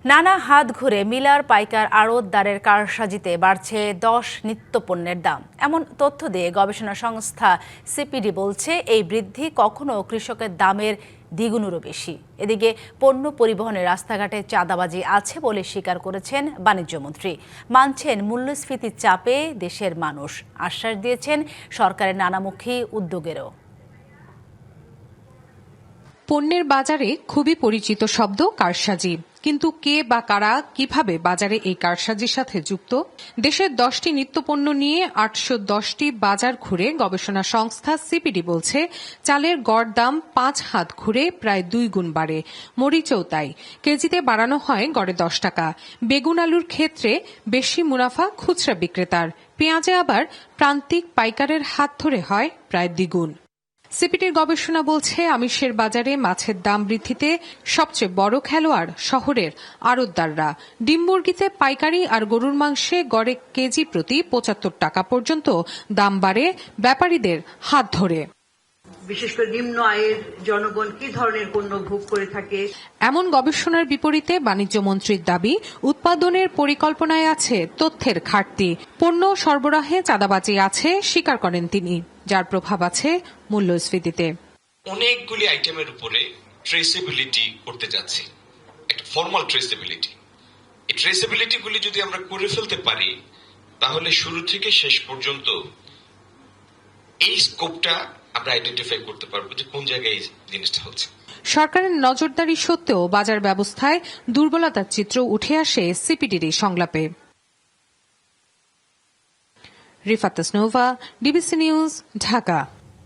নানা হাত ঘুরে মিলার পাইকার আড়তদারের কারসাজিতে বাড়ছে 10 নিত্যপণ্যের দাম। এমন তথ্য দিয়ে গবেষণা সংস্থা সিপিডি বলছে এই বৃদ্ধি কখনো কৃষকের দামের দ্বিগুণেরও বেশি। এদিকে পণ্য পরিবহনের রাস্তাঘাটে চাঁদাবাজি আছে বলে স্বীকার করেছেন বাণিজ্যমন্ত্রী। মানছেন মূল্যস্ফীতির চাপে দেশের মানুষ, আশ্বাস দিয়েছেন সরকারের নানামুখী উদ্যোগেরও। পণ্যের বাজারে খুবই পরিচিত শব্দ কারসাজি, কিন্তু কে বা কারা কিভাবে বাজারে এই কারসাজির সাথে যুক্ত? দেশের 10টি নিত্যপণ্য নিয়ে 810টি বাজার ঘুরে গবেষণা সংস্থা সিপিডি বলছে চালের গড় দাম 5 হাত ঘুরে প্রায় 2 গুণ বাড়ে। মরিচও তাই, কেজিতে বাড়ানো হয় গড়ে 10 টাকা। বেগুন আলুর ক্ষেত্রে বেশি মুনাফা খুচরা বিক্রেতার, পেঁয়াজে আবার প্রান্তিক পাইকারের হাত ধরে হয় প্রায় দ্বিগুণ। সিপিডির গবেষণা বলছে আমিষের বাজারে মাছের দাম বৃদ্ধিতে সবচেয়ে বড় খেলোয়াড় শহরের আড়তদাররা। ডিম মুরগিতে পাইকারি আর গরুর মাংসে গড়ে কেজি প্রতি 75 টাকা পর্যন্ত দাম বাড়ে ব্যাপারীদের হাত ধরে। বিশেষ করে নিম্ন আয়ের জনগণ কি ধরনের পণ্য ভোগ করে থাকে। এমন গবেষণার বিপরীতে বাণিজ্য মন্ত্রীর দাবি, উৎপাদনের পরিকল্পনায় আছে তথ্যের ঘাটতি। পণ্য সরবরাহে চাঁদাবাজি আছে স্বীকার করেন তিনি, যার প্রভাব আছে মূল্যস্ফীতিতে। অনেকগুলি আইটেমের উপরে ট্রেসেবিলিটি করতে যাচ্ছি, একটা ফর্মাল ট্রেসেবিলিটি। এই ট্রেসেবিলিটি গুলি যদি আমরা করে ফেলতে পারি, তাহলে শুরু থেকে শেষ পর্যন্ত এই স্কোপটা আমরা আইডেন্টিফাই করতে পারবো যে কোন জায়গায় এই জিনিসটা হচ্ছে। সরকারের নজরদারি সত্ত্বেও বাজার ব্যবস্থায় দুর্বলতার চিত্র উঠে আসে সিপিডির এই সংলাপে। Rifat Tasnova, DBC news, Dhaka.